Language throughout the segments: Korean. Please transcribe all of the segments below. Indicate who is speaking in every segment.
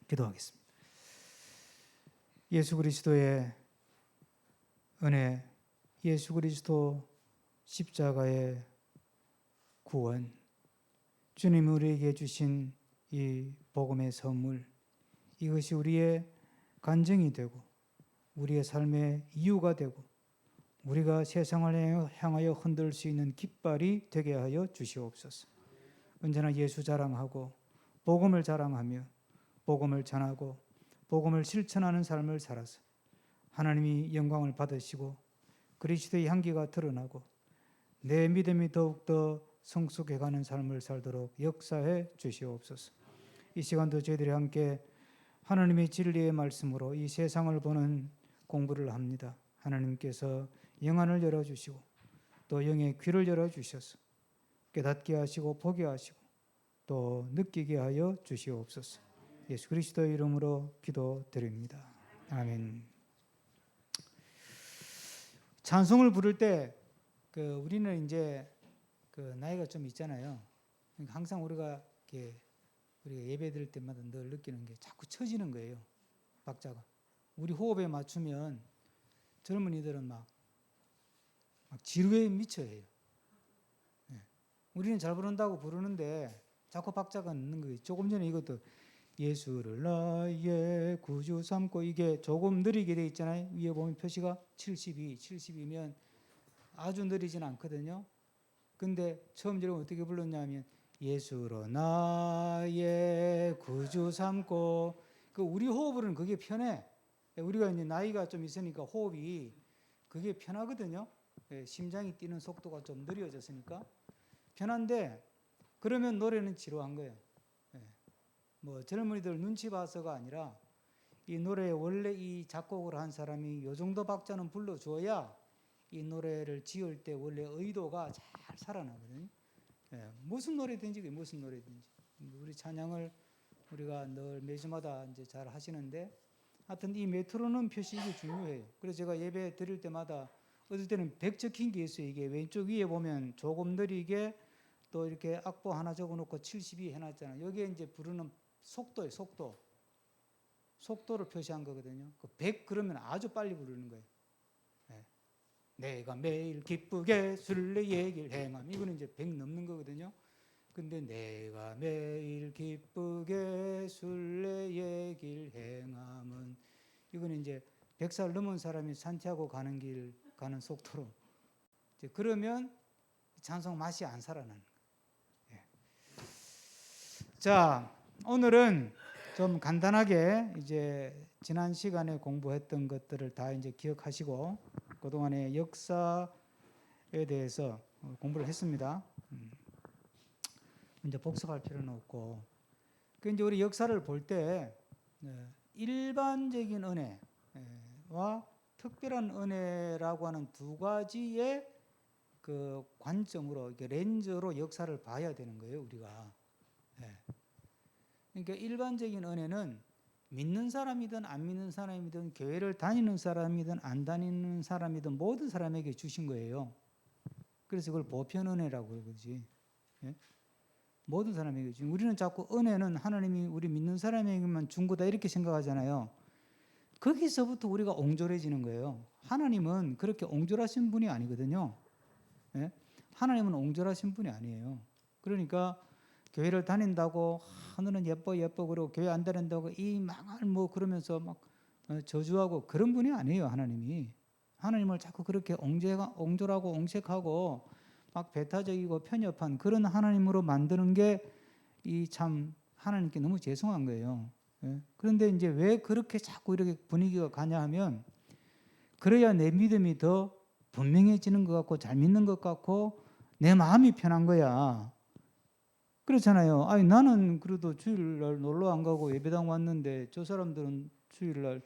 Speaker 1: 기도하겠습니다. 예수 그리스도의 은혜, 예수 그리스도 십자가의 구원, 주님이 우리에게 주신 이 복음의 선물, 이것이 우리의 간증이 되고 우리의 삶의 이유가 되고 우리가 세상을 향하여 흔들 수 있는 깃발이 되게 하여 주시옵소서. 언제나 예수 자랑하고 복음을 자랑하며 복음을 전하고 복음을 실천하는 삶을 살아서 하나님이 영광을 받으시고 그리스도의 향기가 드러나고 내 믿음이 더욱더 성숙해가는 삶을 살도록 역사해 주시옵소서. 이 시간도 저희들이 함께 하나님의 진리의 말씀으로 이 세상을 보는 공부를 합니다. 하나님께서 영안을 열어주시고 또 영의 귀를 열어주셔서 깨닫게 하시고 보게 하시고 또 느끼게 하여 주시옵소서. 예수 그리스도의 이름으로 기도드립니다. 아멘. 찬송을 부를 때 우리는 이제 나이가 좀 있잖아요. 그러니까 항상 우리가 예배 드릴 때마다 늘 느끼는 게 자꾸 처지는 거예요. 박자가. 우리 호흡에 맞추면 젊은이들은 막 지루에 미쳐해요. 우리는 잘 부른다고 부르는데 자꾸 박자가 늦는 거예요. 조금 전에 이것도 예수를 나의 구주 삼고 이게 조금 느리게 돼 있잖아요. 위에 보면 표시가 72면 아주 느리진 않거든요. 근데 처음 들으면 어떻게 불렀냐면 예수로 나의 구주 삼고 우리 호흡으로는 그게 편해. 우리가 이제 나이가 좀 있으니까 호흡이 그게 편하거든요. 심장이 뛰는 속도가 좀 느려졌으니까 편한데 그러면 노래는 지루한 거예요. 뭐 젊은이들 눈치 봐서가 아니라 이 노래에 원래 이 작곡을 한 사람이 요 정도 박자는 불러줘야 이 노래를 지을 때 원래 의도가 잘 살아나거든요. 무슨 노래든지 우리 찬양을 우리가 늘 매주마다 이제 잘 하시는데 하여튼 이 메트로놈 표시 이게 중요해요. 그래서 제가 예배 드릴 때마다 어떨 때는 100 적힌 게 있어요. 이게 왼쪽 위에 보면 조금 느리게 또 이렇게 악보 하나 적어놓고 72 해놨잖아요. 여기에 이제 부르는 속도예요. 속도를 표시한 거거든요. 100 그러면 아주 빨리 부르는 거예요. 내가 매일 기쁘게 술래 얘기를 행함. 이거는 이제 100 넘는 거거든요. 근데 내가 매일 기쁘게 술래 얘기를 행함은 이거는 이제 100살 넘은 사람이 산티아고 가는 길 가는 속도로 이제 그러면 찬송 맛이 안 살아나는 거예요. 자, 오늘은 좀 간단하게 이제 지난 시간에 공부했던 것들을 다 이제 기억하시고 그동안의 역사에 대해서 공부를 했습니다. 이제 복습할 필요는 없고 이제 우리 역사를 볼 때 일반적인 은혜와 특별한 은혜라고 하는 두 가지의 그 관점으로 렌즈로 역사를 봐야 되는 거예요, 우리가. 그러니까 일반적인 은혜는 믿는 사람이든 안 믿는 사람이든 교회를 다니는 사람이든 안 다니는 사람이든 모든 사람에게 주신 거예요. 그래서 그걸 보편 은혜라고 그러지. 모든 사람에게 주신. 우리는 자꾸 은혜는 하나님이 우리 믿는 사람에게만 준 거다 이렇게 생각하잖아요. 거기서부터 우리가 옹졸해지는 거예요. 하나님은 그렇게 옹졸하신 분이 아니거든요. 하나님은 옹졸하신 분이 아니에요. 그러니까 교회를 다닌다고 너는 예뻐 그러고 교회 안 다닌다고 이 망할 뭐 그러면서 막 저주하고 그런 분이 아니에요. 하나님을 자꾸 그렇게 옹졸하고 옹색하고 막 배타적이고 편협한 그런 하나님으로 만드는 게 이 참 하나님께 너무 죄송한 거예요. 그런데 이제 왜 그렇게 자꾸 이렇게 분위기가 가냐 하면 그래야 내 믿음이 더 분명해지는 것 같고 잘 믿는 것 같고 내 마음이 편한 거야. 그렇잖아요. 아니 나는 그래도 주일날 놀러 안 가고 예배당 왔는데 저 사람들은 주일날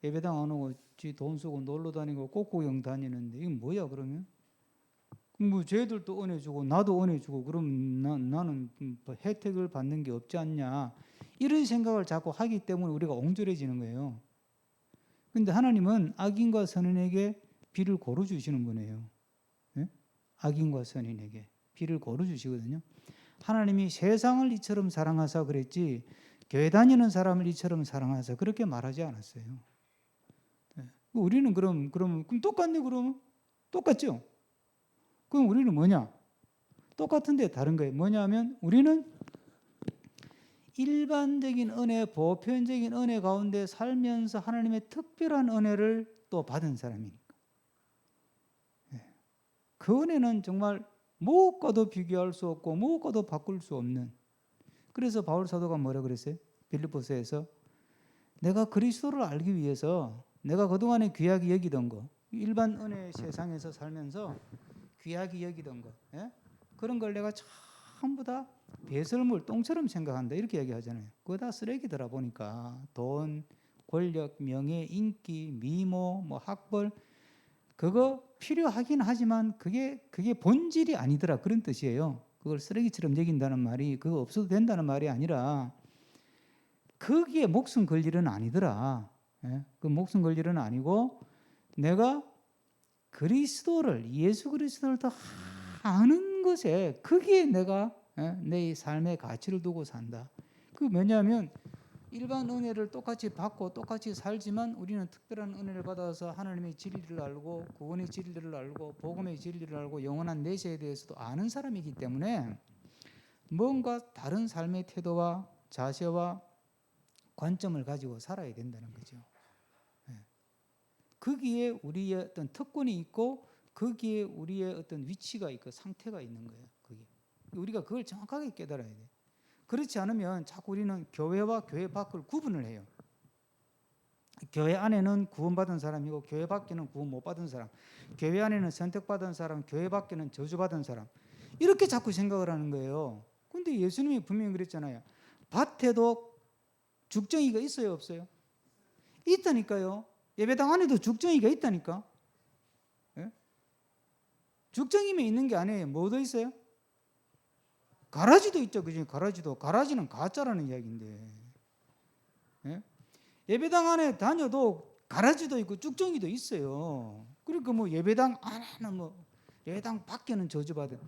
Speaker 1: 예배당 안 오고 지 돈 쓰고 놀러 다니고 꽃구경 다니는데 이건 뭐야 그러면? 뭐 쟤들도 은혜 주고 나도 은혜 주고 그럼 나는 혜택을 받는 게 없지 않냐 이런 생각을 자꾸 하기 때문에 우리가 옹졸해지는 거예요. 근데 하나님은 악인과 선인에게 비를 고루 주시는 분이에요. 악인과 선인에게 비를 고루 주시거든요. 하나님이 세상을 이처럼 사랑하사 그랬지 교회 다니는 사람을 이처럼 사랑하자 그렇게 말하지 않았어요. 우리는 그럼 똑같네. 그럼 똑같죠. 그럼 우리는 뭐냐? 똑같은데 다른 거예요. 뭐냐면 우리는 일반적인 은혜, 보편적인 은혜 가운데 살면서 하나님의 특별한 은혜를 또 받은 사람이니까. 그 은혜는 정말 무엇과도 비교할 수 없고 무엇과도 바꿀 수 없는. 그래서 바울 사도가 뭐라 그랬어요? 빌립보서에서 내가 그리스도를 알기 위해서 내가 그동안에 귀하게 여기던 거, 일반 은혜 세상에서 살면서 귀하게 여기던 거, 그런 걸 내가 전부 다 배설물, 똥처럼 생각한다 이렇게 얘기하잖아요. 그거 다 쓰레기더라 보니까 돈, 권력, 명예, 인기, 미모, 뭐 학벌 그거 필요하긴 하지만 그게 본질이 아니더라 그런 뜻이에요. 그걸 쓰레기처럼 여긴다는 말이 그거 없어도 된다는 말이 아니라 거기에 목숨 걸 일은 아니더라. 그 목숨 걸 일은 아니고 내가 그리스도를 예수 그리스도를 더 아는 것에 거기에 내가 내 삶의 가치를 두고 산다. 그 뭐냐면 일반 은혜를 똑같이 받고 똑같이 살지만 우리는 특별한 은혜를 받아서 하나님의 진리를 알고 구원의 진리를 알고 복음의 진리를 알고 영원한 내세에 대해서도 아는 사람이기 때문에 뭔가 다른 삶의 태도와 자세와 관점을 가지고 살아야 된다는 거죠. 거기에 우리의 어떤 특권이 있고 거기에 우리의 어떤 위치가 있고 상태가 있는 거예요. 그게. 우리가 그걸 정확하게 깨달아야 돼요. 그렇지 않으면 자꾸 우리는 교회와 교회 밖을 구분을 해요. 교회 안에는 구원받은 사람이고 교회 밖에는 구원 못 받은 사람, 교회 안에는 선택받은 사람, 교회 밖에는 저주받은 사람 이렇게 자꾸 생각을 하는 거예요. 그런데 예수님이 분명히 그랬잖아요. 밭에도 죽정이가 있어요 없어요? 있다니까요. 예배당 안에도 죽정이가 있다니까. 죽정이면 있는 게 아니에요. 뭐도 있어요? 가라지도 있죠. 그죠? 가라지는 가짜라는 이야기인데. 예배당 안에 다녀도 가라지도 있고 쭉정이도 있어요. 그러니까 뭐 예배당 안에는 뭐 예배당 밖에는 저주받은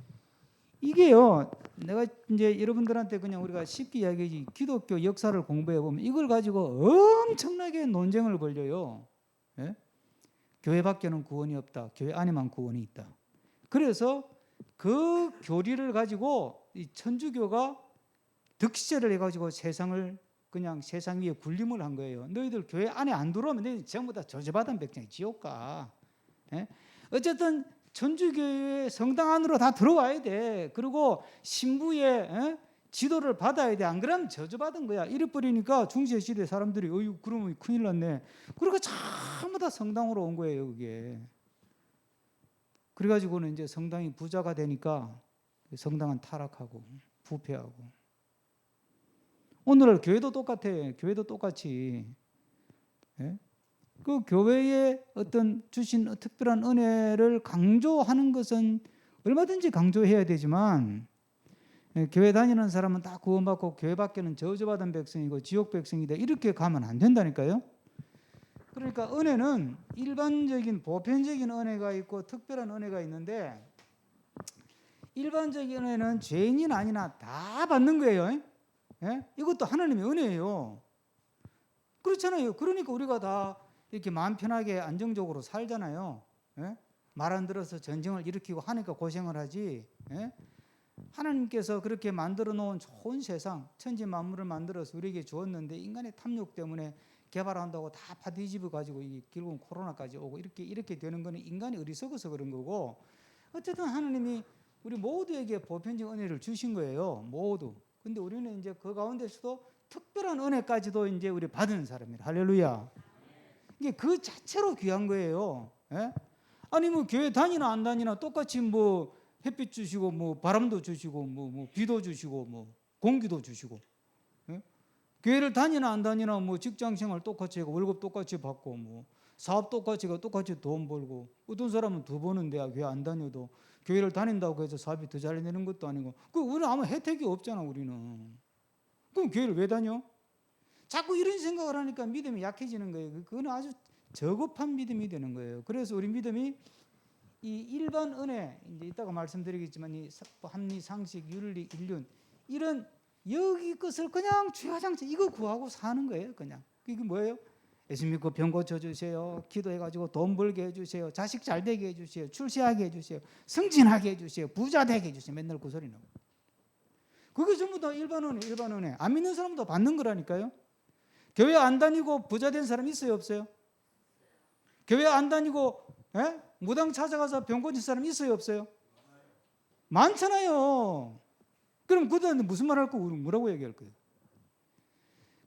Speaker 1: 이게요. 내가 이제 여러분들한테 그냥 우리가 쉽게 이야기하지 기독교 역사를 공부해 보면 이걸 가지고 엄청나게 논쟁을 벌여요. 교회 밖에는 구원이 없다. 교회 안에만 구원이 있다. 그래서 그 교리를 가지고 이 천주교가 득세를 해가지고 세상을 그냥 세상 위에 군림을 한 거예요. 너희들 교회 안에 안 들어오면 너희들 전부 다 저주받은 백성이 지옥 가. 어쨌든 천주교의 성당 안으로 다 들어와야 돼. 그리고 신부의 지도를 받아야 돼. 안 그러면 저주받은 거야. 이래 버리니까 중세 시대 사람들이 어유 그러면 큰일 났네. 그러니까 전부 다 성당으로 온 거예요, 그게. 그래가지고는 이제 성당이 부자가 되니까 성당은 타락하고 부패하고. 오늘날 교회도 똑같아. 교회도 똑같이. 그 교회의 어떤 주신 특별한 은혜를 강조하는 것은 얼마든지 강조해야 되지만 교회 다니는 사람은 다 구원받고 교회 밖에는 저주받은 백성이고 지옥 백성이다. 이렇게 가면 안 된다니까요. 그러니까 은혜는 일반적인 보편적인 은혜가 있고 특별한 은혜가 있는데 일반적인 은혜는 죄인이나 아니나 다 받는 거예요. 이것도 하나님의 은혜예요. 그렇잖아요. 그러니까 우리가 다 이렇게 마음 편하게 안정적으로 살잖아요. 말 안 들어서 전쟁을 일으키고 하니까 고생을 하지. 하나님께서 그렇게 만들어 놓은 좋은 세상, 천지 만물을 만들어서 우리에게 주었는데 인간의 탐욕 때문에 개발한다고 다 파뒤집어 가지고 결국은 코로나까지 오고 이렇게 되는 거는 인간이 어리석어서 그런 거고 어쨌든 하나님이 우리 모두에게 보편적 은혜를 주신 거예요. 모두. 근데 우리는 이제 그 가운데서도 특별한 은혜까지도 이제 우리 받은 사람이에요. 할렐루야. 이게 그 자체로 귀한 거예요. 아니 뭐 교회 다니나 안 다니나 똑같이 뭐 햇빛 주시고 뭐 바람도 주시고 뭐 비도 주시고 뭐 공기도 주시고. 교회를 다니나 안 다니나 뭐 직장 생활 똑같이 하고 월급 똑같이 받고 뭐 사업 똑같이 하고 똑같이 돈 벌고 어떤 사람은 더 버는데 교회 안 다녀도 교회를 다닌다고 해서 사업이 더 잘 되는 것도 아니고 그 우리는 아무 혜택이 없잖아 우리는. 그럼 교회를 왜 다녀? 자꾸 이런 생각을 하니까 믿음이 약해지는 거예요. 그거는 아주 저급한 믿음이 되는 거예요. 그래서 우리 믿음이 이 일반 은혜 이제 이따가 말씀드리겠지만 이 합리 상식 윤리 인륜 이런 여기 것을 그냥 주야장차 이거 구하고 사는 거예요. 그냥 이게 뭐예요? 예수 믿고 병 고쳐주세요. 기도해가지고 돈 벌게 해주세요. 자식 잘 되게 해주세요. 출세하게 해주세요. 승진하게 해주세요. 부자 되게 해주세요. 맨날 그 소리 나고. 그게 전부 다 일반 은혜. 안 믿는 사람도 받는 거라니까요. 교회 안 다니고 부자 된 사람 있어요, 없어요? 교회 안 다니고 무당 찾아가서 병 고친 사람 있어요, 없어요? 많잖아요. 그럼 그들한테 무슨 말 할 거고 뭐라고 얘기할 거예요?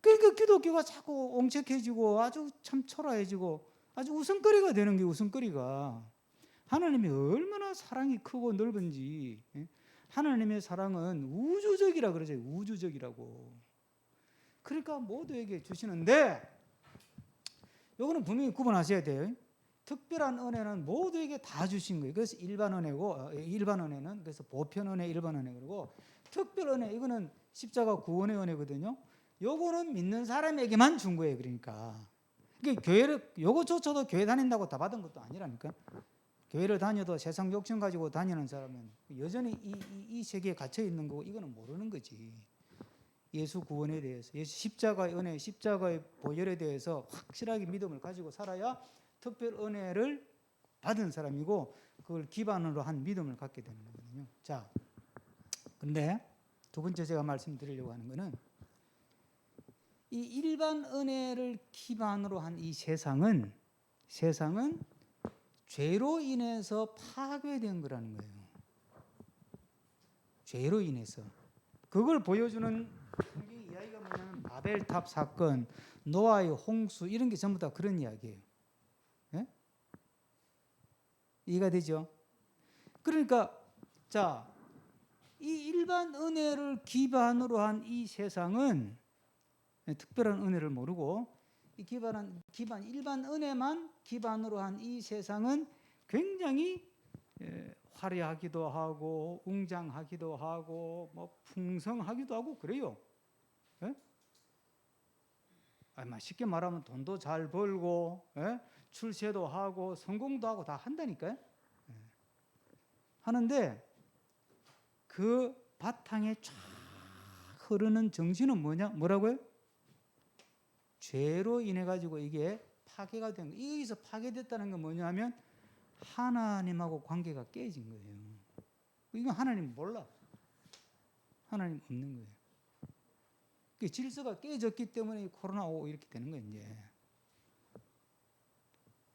Speaker 1: 그러니까 기독교가 자꾸 옹책해지고 아주 참 초라해지고 아주 웃음거리가 되는 게 웃음거리가. 하나님이 얼마나 사랑이 크고 넓은지. 하나님의 사랑은 우주적이라 그러죠. 우주적이라고. 그러니까 모두에게 주시는데 이거는 분명히 구분하셔야 돼요. 특별한 은혜는 모두에게 다 주신 거예요. 그래서 일반 은혜는 그래서 보편 은혜, 일반 은혜 그리고 특별 은혜 이거는 십자가 구원의 은혜거든요. 요거는 믿는 사람에게만 준 거예요. 그러니까 교회를 요거조차도 교회 다닌다고 다 받은 것도 아니라니까. 교회를 다녀도 세상 욕심 가지고 다니는 사람은 여전히 이 세계에 갇혀 있는 거고 이거는 모르는 거지. 예수 구원에 대해서, 예수 십자가의 은혜, 십자가의 보혈에 대해서 확실하게 믿음을 가지고 살아야 특별 은혜를 받은 사람이고 그걸 기반으로 한 믿음을 갖게 되는 거거든요. 자, 근데 두 번째 제가 말씀드리려고 하는 거는 이 일반 은혜를 기반으로 한 이 세상은 죄로 인해서 파괴된 거라는 거예요. 죄로 인해서. 그걸 보여주는 성경 이야기가 뭐냐면 바벨탑 사건, 노아의 홍수 이런 게 전부 다 그런 이야기예요. 예? 이해가 되죠? 그러니까 자, 이 일반 은혜를 기반으로 한 이 세상은 특별한 은혜를 모르고 이 일반 은혜만 기반으로 한 이 세상은 굉장히 화려하기도 하고 웅장하기도 하고 뭐 풍성하기도 하고 그래요. 예? 쉽게 말하면 돈도 잘 벌고 출세도 하고 성공도 하고 다 한다니까요. 하는데 그 바탕에 쫙 흐르는 정신은 뭐라고요? 죄로 인해 가지고 이게 파괴가 된 거예요. 여기서 파괴됐다는 건 뭐냐면 하나님하고 관계가 깨진 거예요. 이건 하나님 몰라. 하나님 없는 거예요. 그 질서가 깨졌기 때문에 코로나 오고 이렇게 되는 거예요. 이제.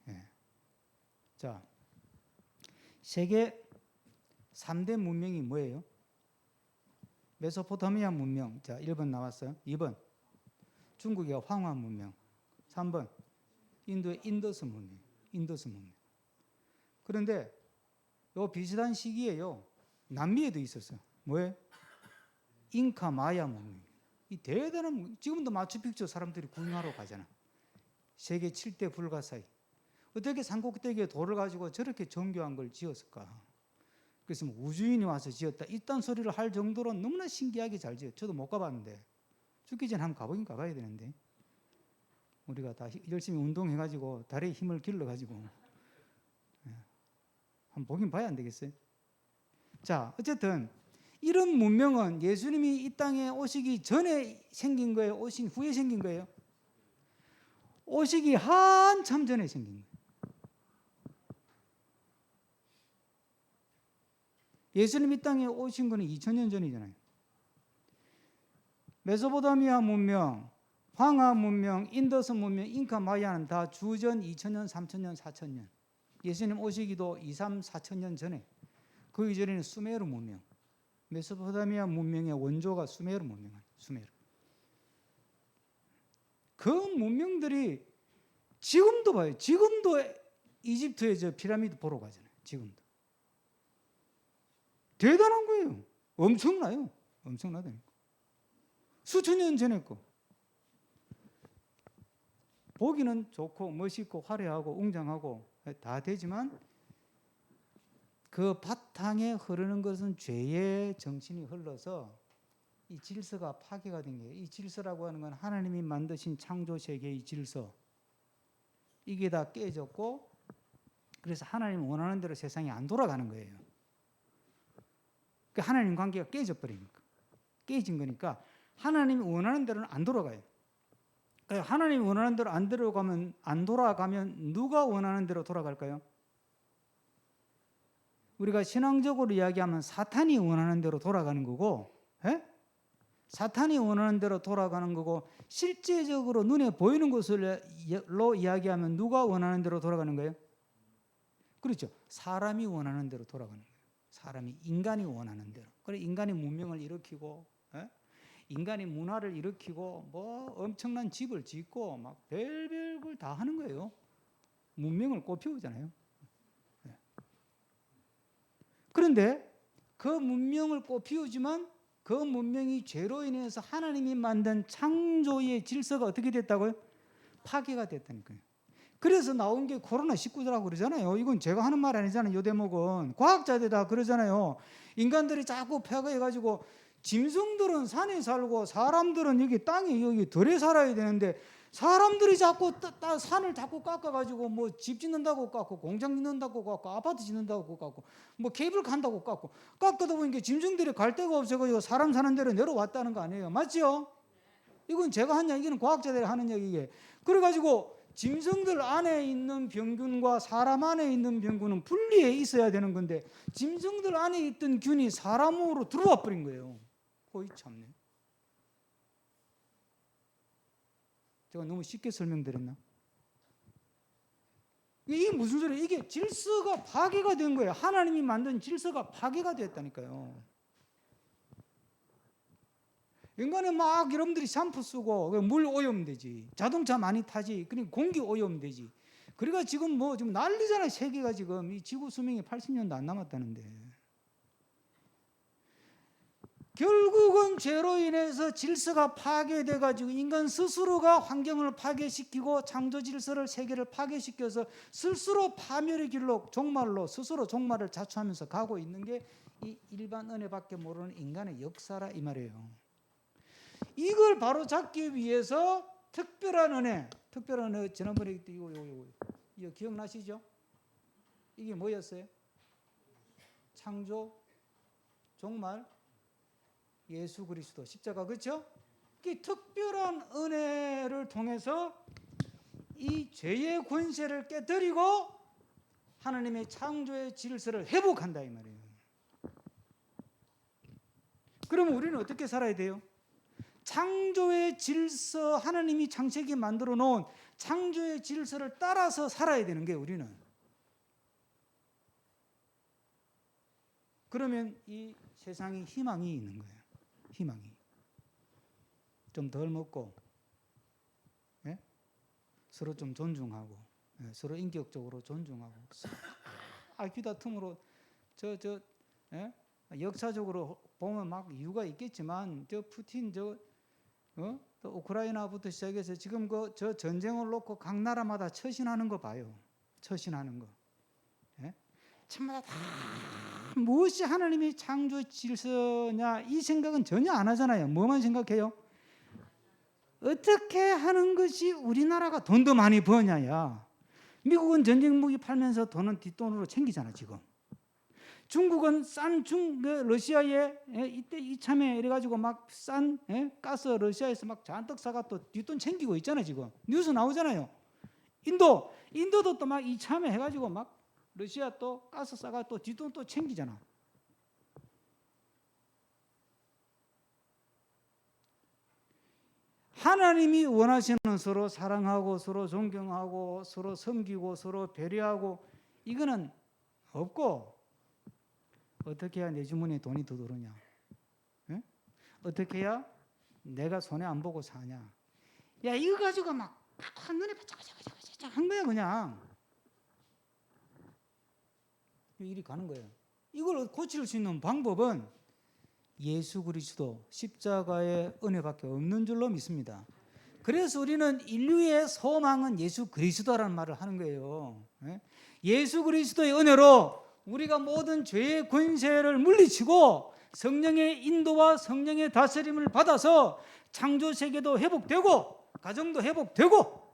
Speaker 1: 예. 자, 세계 3대 문명이 뭐예요? 메소포타미아 문명. 자, 1번 나왔어요. 2번 중국의 황화 문명. 3번 인도의 인더스 문명. 그런데 요 비슷한 시기에요. 남미에도 있었어요. 뭐예요? 잉카 마야 문명. 이 대단한 지금도 마추픽추 사람들이 구경하러 가잖아. 세계 7대 불가사의. 어떻게 삼국대기에 돌을 가지고 저렇게 정교한 걸 지었을까? 그래서 뭐 우주인이 와서 지었다. 이딴 소리를 할 정도로 너무나 신기하게 잘 지었어요. 저도 못 가봤는데 죽기 전에 한번 가봐야 되는데 우리가 다 열심히 운동해가지고 다리에 힘을 길러가지고 한번 보긴 봐야 안 되겠어요? 자, 어쨌든 이런 문명은 예수님이 이 땅에 오시기 전에 생긴 거예요? 오신 후에 생긴 거예요? 오시기 한참 전에 생긴 거예요. 예수님이 이 땅에 오신 거는 2000년 전이잖아요. 메소포타미아 문명, 황하 문명, 인더스 문명, 잉카 마야는 다 주전 2000년, 3000년, 4000년. 예수님 오시기도 2, 3, 4000년 전에. 그 이전에는 수메르 문명. 메소포타미아 문명의 원조가 수메르 문명이에요. 수메르. 그 문명들이 지금도 봐요. 지금도 이집트의 저 피라미드 보러 가잖아요. 지금도. 대단한 거예요. 엄청나요. 엄청나다니까. 수천 년 전에 거. 보기는 좋고 멋있고 화려하고 웅장하고 다 되지만 그 바탕에 흐르는 것은 죄의 정신이 흘러서 이 질서가 파괴가 된 거예요. 이 질서라고 하는 건 하나님이 만드신 창조 세계의 질서. 이게 다 깨졌고 그래서 하나님 원하는 대로 세상이 안 돌아가는 거예요. 하나님 관계가 깨져버리니까. 깨진 거니까 하나님이 원하는 대로는 안 돌아가요. 그러니까 하나님이 원하는 대로 안 돌아가면 누가 원하는 대로 돌아갈까요? 우리가 신앙적으로 이야기하면 사탄이 원하는 대로 돌아가는 거고, 사탄이 원하는 대로 돌아가는 거고, 실제적으로 눈에 보이는 것으로 이야기하면 누가 원하는 대로 돌아가는 거예요? 그렇죠. 사람이 원하는 대로 돌아가는 거예요. 사람이, 인간이 원하는 대로. 그래 인간이 문명을 일으키고, 인간이 문화를 일으키고, 뭐 엄청난 집을 짓고 막 별별 걸 다 하는 거예요. 문명을 꽃피우잖아요. 그런데 그 문명을 꽃피우지만 그 문명이 죄로 인해서 하나님이 만든 창조의 질서가 어떻게 됐다고요? 파괴가 됐다니까요. 그래서 나온 게 코로나19라고 그러잖아요. 이건 제가 하는 말 아니잖아요. 요 대목은 과학자들이 다 그러잖아요. 인간들이 자꾸 폐가해가지고 짐승들은 산에 살고 사람들은 여기 땅에 여기 들에 살아야 되는데, 사람들이 자꾸 산을 자꾸 깎아가지고 뭐 집 짓는다고 깎고, 공장 짓는다고 깎고, 아파트 짓는다고 깎고, 뭐 케이블 간다고 깎다 보니까 짐승들이 갈 데가 없어가지고 사람 사는 데로 내려왔다는 거 아니에요? 맞죠? 이건 제가 한 얘기는 과학자들이 하는 얘기예요. 그래가지고 짐승들 안에 있는 병균과 사람 안에 있는 병균은 분리해 있어야 되는 건데, 짐승들 안에 있던 균이 사람으로 들어와 버린 거예요. 거의 참네. 제가 너무 쉽게 설명드렸나? 이게 무슨 소리예요? 이게 질서가 파괴가 된 거예요. 하나님이 만든 질서가 파괴가 됐다니까요. 인간은 막 여러분들이 샴푸 쓰고 물 오염되지, 자동차 많이 타지, 그러니까 공기 오염되지. 그러니까 지금 뭐 지금 난리잖아요. 세계가 지금 이 지구 수명이 80년도 안 남았다는데. 결국은 죄로 인해서 질서가 파괴돼 가지고 인간 스스로가 환경을 파괴시키고 창조 질서를, 세계를 파괴시켜서 스스로 파멸의 길로, 종말로 스스로 종말을 자초하면서 가고 있는 게 이 일반 은혜밖에 모르는 인간의 역사라 이 말이에요. 이걸 바로 잡기 위해서 특별한 은혜 지난번에 이거 기억나시죠? 이게 뭐였어요? 창조, 종말, 예수 그리스도, 십자가, 그렇죠? 이 특별한 은혜를 통해서 이 죄의 권세를 깨뜨리고 하나님의 창조의 질서를 회복한다 이 말이에요. 그러면 우리는 어떻게 살아야 돼요? 창조의 질서, 하나님이 창세기에 만들어 놓은 창조의 질서를 따라서 살아야 되는 게 우리는. 그러면 이 세상에 희망이 있는 거예요. 희망이. 좀 덜 먹고, 서로 좀 존중하고, 서로 인격적으로 존중하고, 아귀다 틈으로 역사적으로 보면 막 이유가 있겠지만 저 푸틴 또 우크라이나부터 시작해서 지금 저 전쟁을 놓고 각 나라마다 처신하는 거 봐요. 처신하는 거. 참마다 다 무엇이 하나님의 창조 질서냐 이 생각은 전혀 안 하잖아요. 뭐만 생각해요? 어떻게 하는 것이 우리나라가 돈 더 많이 버냐야. 미국은 전쟁 무기 팔면서 돈은 뒷돈으로 챙기잖아 지금. 중국은 러시아에 이때 이참에 이래가지고 막 싼 가스 러시아에서 막 잔뜩 사가 또 뒷돈 챙기고 있잖아 지금. 뉴스 나오잖아요. 인도도 또 막 이참에 해가지고 막 러시아 또 가스 싸가 또 뒷돈 또 챙기잖아. 하나님이 원하시는 서로 사랑하고 서로 존경하고 서로 섬기고 서로 배려하고 이거는 없고, 어떻게 해야 내 주머니에 돈이 더 들어오냐? 어떻게 해야 내가 손해 안 보고 사냐? 야 이거 가지고 막 한눈에 바짝바짝 한 거야 그냥. 일이 가는 거예요. 이걸 고칠 수 있는 방법은 예수 그리스도 십자가의 은혜밖에 없는 줄로 믿습니다. 그래서 우리는 인류의 소망은 예수 그리스도라는 말을 하는 거예요. 예수 그리스도의 은혜로 우리가 모든 죄의 권세를 물리치고 성령의 인도와 성령의 다스림을 받아서 창조 세계도 회복되고 가정도 회복되고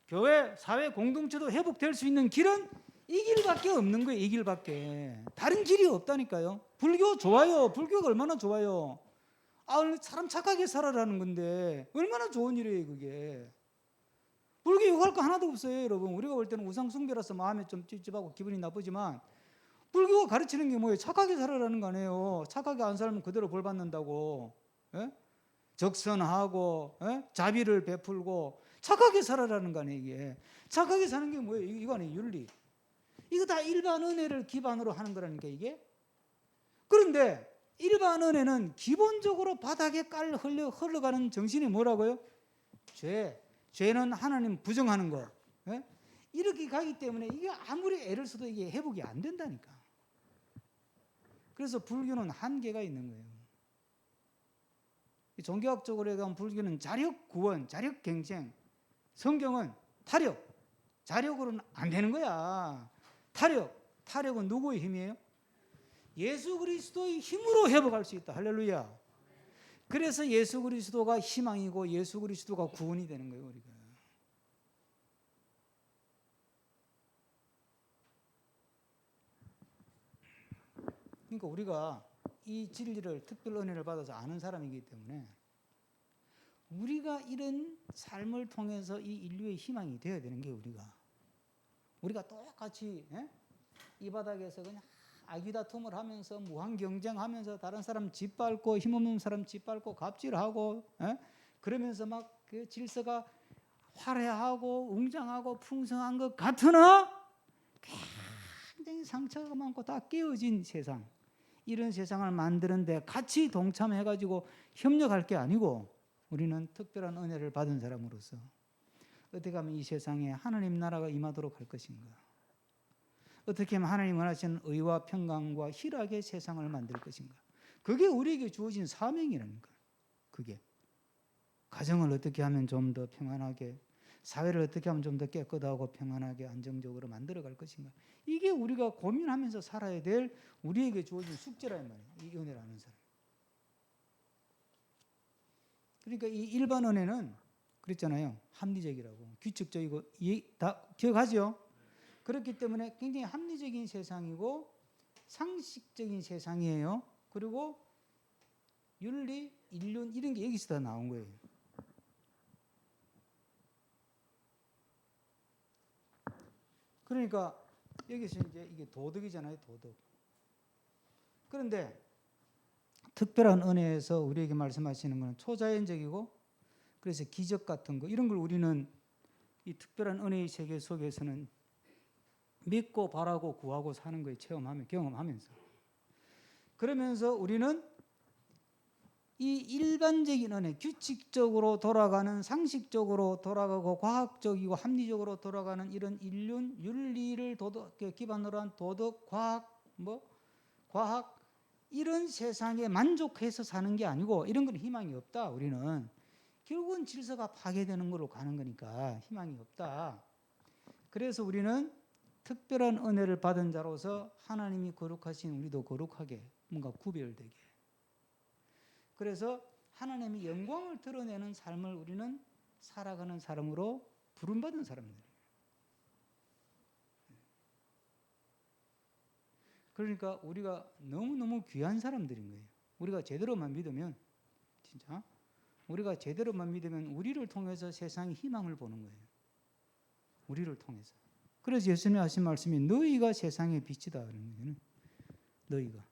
Speaker 1: 교회, 사회, 공동체도 회복될 수 있는 길은 이 길밖에 없는 거예요. 이 길밖에. 다른 길이 없다니까요. 불교 좋아요. 불교가 얼마나 좋아요. 사람 착하게 살아라는 건데 얼마나 좋은 일이에요 그게. 불교 욕할 거 하나도 없어요 여러분. 우리가 볼 때는 우상 숭배라서 마음에 좀 찝찝하고 기분이 나쁘지만 불교가 가르치는 게 뭐예요? 착하게 살아라는 거 아니에요. 착하게 안 살면 그대로 벌 받는다고. 예? 적선하고 자비를 베풀고 착하게 살아라는 거 아니에요 이게. 착하게 사는 게 뭐예요? 이거 아니에요 윤리. 이거 다 일반 은혜를 기반으로 하는 거라니까 이게. 그런데 일반 은혜는 기본적으로 바닥에 흘러가는 정신이 뭐라고요? 죄는 하나님 부정하는 거. 이렇게 가기 때문에 이게 아무리 애를 써도 이게 회복이 안 된다니까. 그래서 불교는 한계가 있는 거예요. 종교학적으로 얘기하면 불교는 자력 구원, 자력 경쟁. 성경은 타력, 자력으로는 안 되는 거야. 타력은 누구의 힘이에요? 예수 그리스도의 힘으로 회복할 수 있다. 할렐루야. 그래서 예수 그리스도가 희망이고 예수 그리스도가 구원이 되는 거예요 우리가. 그러니까 우리가 이 진리를 특별 은혜를 받아서 아는 사람이기 때문에 우리가 이런 삶을 통해서 이 인류의 희망이 되어야 되는 게 우리가 똑같이 이 바닥에서 그냥 아기다툼을 하면서 무한 경쟁하면서 다른 사람 짓밟고 힘없는 사람 짓밟고 갑질하고 그러면서 막 그 질서가 화려하고 웅장하고 풍성한 것 같으나 굉장히 상처가 많고 다 깨어진 세상, 이런 세상을 만드는데 같이 동참해가지고 협력할 게 아니고 우리는 특별한 은혜를 받은 사람으로서 어떻게 하면 이 세상에 하나님 나라가 임하도록 할 것인가, 어떻게 하면 하나님 원하시는 의와 평강과 희락의 세상을 만들 것인가. 그게 우리에게 주어진 사명이라니까. 그게 가정을 어떻게 하면 좀 더 평안하게, 사회를 어떻게 하면 좀 더 깨끗하고 평안하게 안정적으로 만들어갈 것인가. 이게 우리가 고민하면서 살아야 될 우리에게 주어진 숙제란 말이에요. 이 은혜를 아는 사람. 그러니까 이 일반 은혜는 그랬잖아요. 합리적이라고, 규칙적이고, 다 기억하죠? 그렇기 때문에 굉장히 합리적인 세상이고 상식적인 세상이에요. 그리고 윤리, 인륜 이런 게 여기서 다 나온 거예요. 그러니까 여기서 이제 이게 도덕이잖아요, 도덕. 그런데 특별한 은혜에서 우리에게 말씀하시는 것은 초자연적이고, 그래서 기적 같은 거 이런 걸 우리는 이 특별한 은혜의 세계 속에서는 믿고 바라고 구하고 사는 거에 경험하면서 그러면서 우리는 이 일반적인 은혜, 규칙적으로 돌아가는, 상식적으로 돌아가고 과학적이고 합리적으로 돌아가는 이런 인륜, 윤리를 기반으로 한 도덕, 과학 이런 세상에 만족해서 사는 게 아니고, 이런 건 희망이 없다. 우리는 결국은 질서가 파괴되는 걸로 가는 거니까 희망이 없다. 그래서 우리는 특별한 은혜를 받은 자로서 하나님이 거룩하신 우리도 거룩하게, 뭔가 구별되게, 그래서 하나님의 영광을 드러내는 삶을 우리는 살아가는 사람으로 부름받은 사람들이에요. 그러니까 우리가 너무너무 귀한 사람들인 거예요. 우리가 제대로만 믿으면, 진짜 우리가 제대로만 믿으면 우리를 통해서 세상의 희망을 보는 거예요. 우리를 통해서. 그래서 예수님이 하신 말씀이 너희가 세상의 빛이다 그러는 거예요.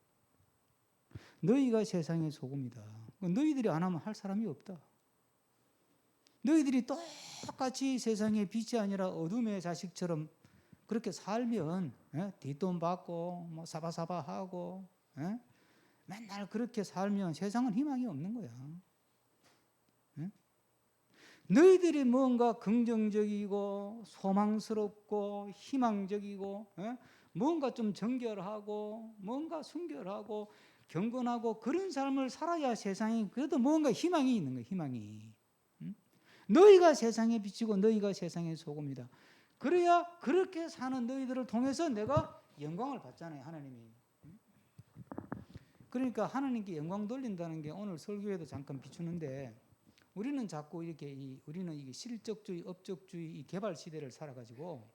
Speaker 1: 너희가 세상의 소금이다. 너희들이 안 하면 할 사람이 없다. 너희들이 똑같이 세상의 빛이 아니라 어둠의 자식처럼 그렇게 살면 뒷돈 받고 뭐 사바사바하고 맨날 그렇게 살면 세상은 희망이 없는 거야. 너희들이 뭔가 긍정적이고 소망스럽고 희망적이고 뭔가 좀 정결하고 뭔가 순결하고 경건하고 그런 삶을 살아야 세상이 그래도 뭔가 희망이 있는 거예요. 희망이. 너희가 세상에 비치고 너희가 세상의 소금이다. 그래야 그렇게 사는 너희들을 통해서 내가 영광을 받잖아요. 하나님이. 그러니까 하나님께 영광 돌린다는 게 오늘 설교에도 잠깐 비추는데, 우리는 자꾸 우리는 이게 실적주의, 업적주의, 이 개발 시대를 살아가지고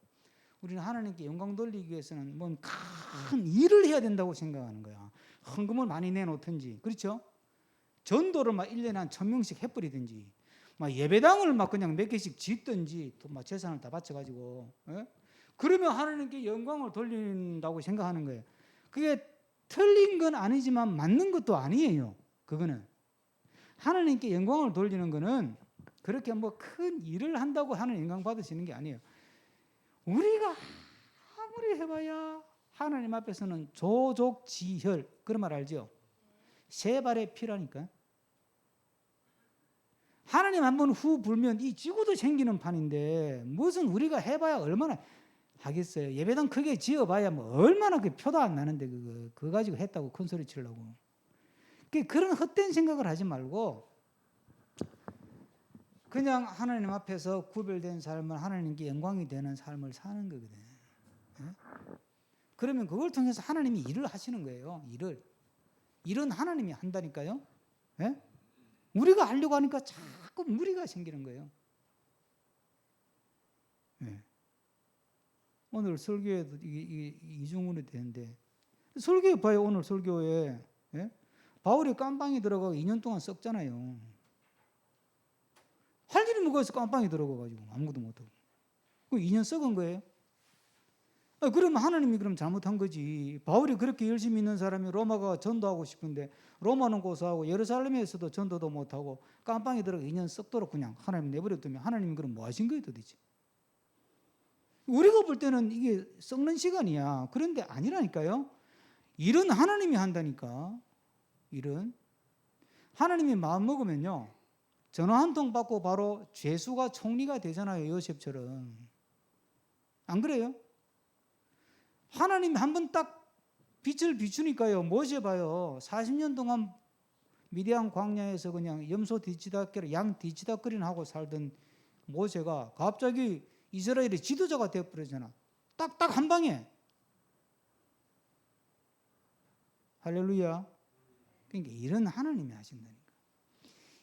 Speaker 1: 우리는 하나님께 영광 돌리기 위해서는 뭔 큰 일을 해야 된다고 생각하는 거야. 헌금을 많이 내놓든지, 그렇죠? 전도를 막 1년에 한 1,000명씩 해버리든지, 막 예배당을 막 그냥 몇 개씩 짓든지, 또 막 재산을 다 바쳐가지고, 예? 그러면 하나님께 영광을 돌린다고 생각하는 거예요. 그게 틀린 건 아니지만 맞는 것도 아니에요. 그거는 하나님께 영광을 돌리는 거는 그렇게 뭐 큰 일을 한다고 하나님 영광 받으시는 게 아니에요. 우리가 아무리 해봐야 하나님 앞에서는 조족지혈, 그런 말 알죠? 세 발의 피라니까. 하나님 한번 후 불면 이 지구도 생기는 판인데 무슨 우리가 해봐야 얼마나 하겠어요. 예배당 크게 지어봐야 뭐 얼마나 그 표도 안 나는데 그거 가지고 했다고 큰 소리 치려고. 그런 헛된 생각을 하지 말고 그냥 하나님 앞에서 구별된 삶을 하나님께 영광이 되는 삶을 사는 거거든. 그러면 그걸 통해서 하나님이 일을 하시는 거예요. 일은 하나님이 한다니까요. 우리가 하려고 하니까 자꾸 무리가 생기는 거예요. 오늘 설교에도 이중으로 되는데 설교에 봐요. 오늘 설교에 바울이 깜빵에 들어가고 2년 동안 썩잖아요. 할 일이 뭐가 있어. 깜빵에 들어가가지고 아무것도 못하고. 그 2년 썩은 거예요. 그러면 하나님이 그럼 잘못한 거지. 바울이 그렇게 열심히 있는 사람이 로마가 전도하고 싶은데 로마는 고사하고 예루살렘에서도 전도도 못하고 깜빵에 들어가 2년 썩도록 그냥 하나님 내버려두면 하나님이 그럼 뭐 하신 거예요 도대체? 우리가 볼 때는 이게 썩는 시간이야. 그런데 아니라니까요. 일은 하나님이 한다니까. 일은 하나님이 마음 먹으면요, 전화 한 통 받고 바로 죄수가 총리가 되잖아요. 요셉처럼. 안 그래요? 하나님이 한번 딱 빛을 비추니까요. 모세 봐요. 40년 동안 미디안 광야에서 그냥 염소 뒤치다거리, 양 뒤치다거리나 하고 살던 모세가 갑자기 이스라엘의 지도자가 되어버리잖아. 딱 한 방에. 할렐루야. 그러니까 일은 하나님이 하신다니까.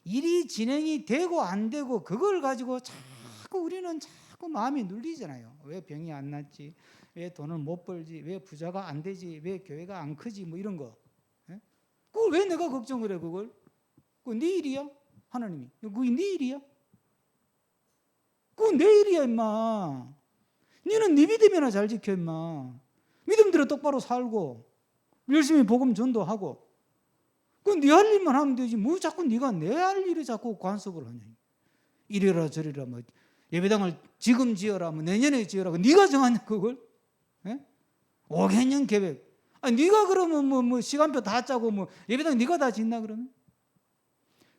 Speaker 1: 일이 진행이 되고 안 되고 그걸 가지고 자꾸 우리는 자꾸 마음이 눌리잖아요. 왜 병이 안 낫지? 왜 돈을 못 벌지? 왜 부자가 안 되지? 왜 교회가 안 크지? 뭐 이런 거. 그걸 왜 내가 걱정을 해? 그걸? 그거 네 일이야? 하나님이. 그게 네 일이야? 그건 내 일이야 임마. 너는 네 믿음이나 잘 지켜 임마. 믿음대로 똑바로 살고 열심히 복음 전도하고 그건 네 할 일만 하면 되지. 뭐 자꾸 네가 내 할 일에 자꾸 간섭을 하냐. 이래라 저래라 뭐 예배당을 지금 지어라 뭐 내년에 지어라 네가 정하냐 그걸? 5개년 계획. 네가 그러면 뭐 시간표 다 짜고 뭐 예배당 네가 다 짓나 그러면?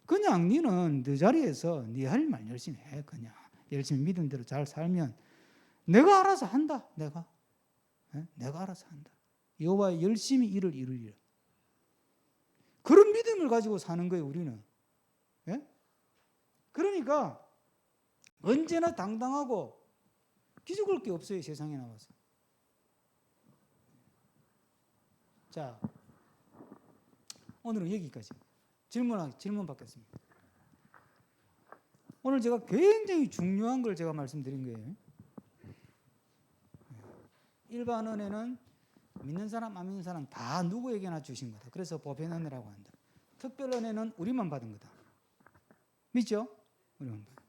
Speaker 1: 그냥 너는 네 자리에서 네 할 일만 열심히 해. 그냥 열심히 믿음대로 잘 살면 내가 알아서 한다. 내가 알아서 한다. 여호와 열심히 일을 이루리라. 그런 믿음을 가지고 사는 거예요 우리는. 그러니까 언제나 당당하고 기죽을 게 없어요. 세상에 나와서. 자, 오늘은 여기까지. 질문 받겠습니다. 오늘 제가 굉장히 중요한 걸 제가 말씀드린 거예요. 일반 은혜는 믿는 사람 안 믿는 사람 다 누구에게나 주신 거다. 그래서 보편 은혜라고 한다. 특별 은혜는 우리만 받은 거다. 믿죠? 우리만 받은.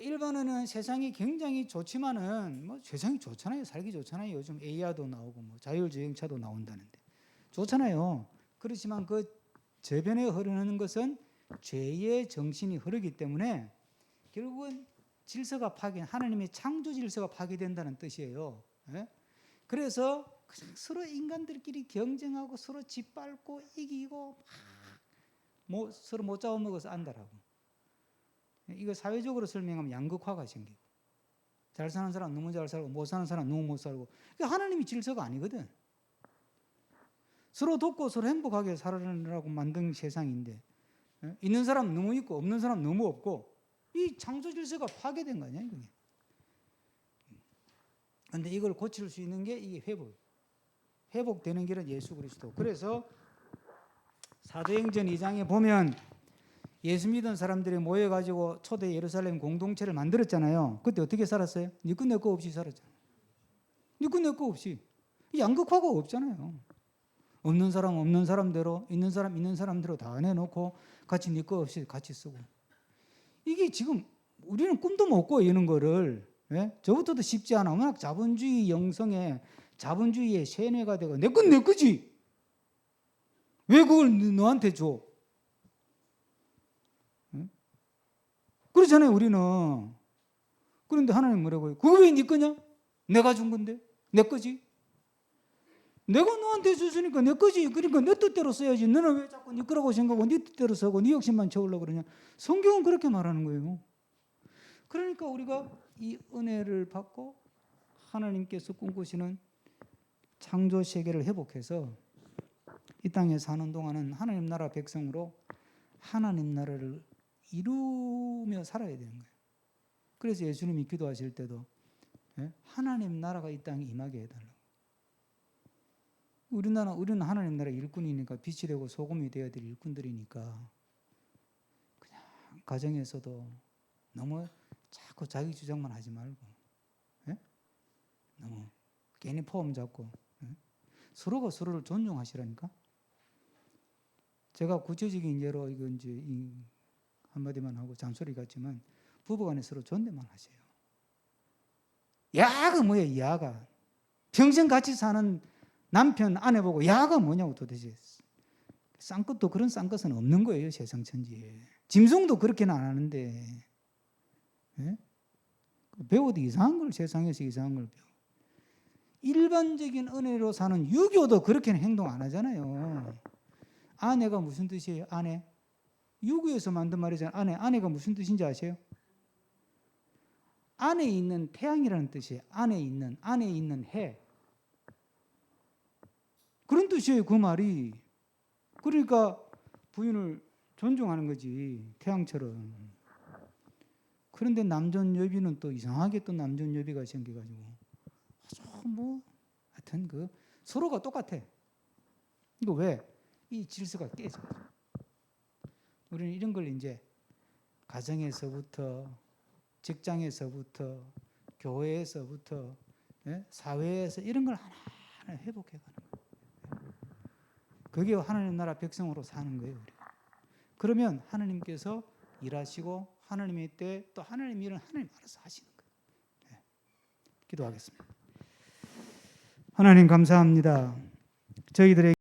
Speaker 1: 일반 은혜는 세상이 굉장히 좋지만은 뭐 세상이 좋잖아요. 살기 좋잖아요. 요즘 AR도 나오고 뭐 자율주행차도 나온다는데 좋잖아요. 그렇지만 그 저변에 흐르는 것은 죄의 정신이 흐르기 때문에 결국은 질서가 하나님의 창조 질서가 파괴된다는 뜻이에요. 그래서 그냥 서로 인간들끼리 경쟁하고 서로 짓밟고 이기고 뭐 서로 못 잡아먹어서 안다라고. 이거 사회적으로 설명하면 양극화가 생기고 잘 사는 사람 너무 잘 살고 못 사는 사람 너무 못 살고. 하나님이 질서가 아니거든. 서로 돕고 서로 행복하게 살아라고 만든 세상인데 있는 사람 너무 있고 없는 사람 너무 없고 이 창조 질서가 파괴된 거 아니야 이게. 그런데 이걸 고칠 수 있는 게 이게 회복되는 길은 예수 그리스도. 그래서 사도행전 2장에 보면 예수 믿은 사람들이 모여가지고 초대 예루살렘 공동체를 만들었잖아요. 그때 어떻게 살았어요? 니꺼 내꺼 없이 살았잖아요. 니꺼 내꺼 없이. 양극화가 없잖아요. 없는 사람 없는 사람대로, 있는 사람 있는 사람대로 다 내놓고 같이 네 거 없이 같이 쓰고. 이게 지금 우리는 꿈도 못 꿔 이런 거를. 예? 저부터도 쉽지 않아. 워낙 자본주의 영성에 자본주의의 세뇌가 되고 내 건 내 거지. 왜 그걸 너한테 줘? 예? 그렇잖아요 우리는. 그런데 하나님 뭐라고 해요? 그거 왜 네 거냐? 내가 준 건데 내 거지. 내가 너한테 줬으니까 내 거지. 그러니까 내 뜻대로 써야지. 너는 왜 자꾸 네 거라고 생각하고 네 뜻대로 쓰고 네 욕심만 채우려고 그러냐. 성경은 그렇게 말하는 거예요. 그러니까 우리가 이 은혜를 받고 하나님께서 꿈꾸시는 창조 세계를 회복해서 이 땅에 사는 동안은 하나님 나라 백성으로 하나님 나라를 이루며 살아야 되는 거예요. 그래서 예수님이 기도하실 때도 하나님 나라가 이 땅에 임하게 해달라고. 우리는 하나님 나라 일꾼이니까 빛이 되고 소금이 되어야 될 일꾼들이니까 그냥 가정에서도 너무 자꾸 자기 주장만 하지 말고 너무 괜히 포함 잡고 서로가 서로를 존중하시라니까. 제가 구체적인 예로 이거 이제 한마디만 하고 잔소리 같지만 부부간에 서로 존대만 하세요. 야가 뭐야 야가. 평생 같이 사는 남편 아내 보고 야가 뭐냐고 도대체. 쌍것도 그런 쌍것은 없는 거예요 세상 천지에. 짐승도 그렇게는 안 하는데. 예? 배워도 이상한 걸 세상에서 이상한 걸 배워. 일반적인 은혜로 사는 유교도 그렇게는 행동 안 하잖아요. 아내가 무슨 뜻이에요? 아내. 유교에서 만든 말이잖아요. 아내가 무슨 뜻인지 아세요? 안에 있는 태양이라는 뜻이에요. 안에 있는 해. 그런 뜻이에요 그 말이. 그러니까 부인을 존중하는 거지 태양처럼. 그런데 남존여비는 또 이상하게 또 남존여비가 생겨가지고 아주 뭐 하여튼 그 서로가 똑같아. 이거 왜? 이 질서가 깨져. 우리는 이런 걸 이제 가정에서부터 직장에서부터 교회에서부터 사회에서 이런 걸 하나하나 회복해 가는 거예요. 그게 하나님 나라 백성으로 사는 거예요. 우리가. 그러면 하나님께서 일하시고 하나님의 때 또 하나님 일은 하나님 알아서 하시는 거예요. 기도하겠습니다. 하나님 감사합니다. 저희들에게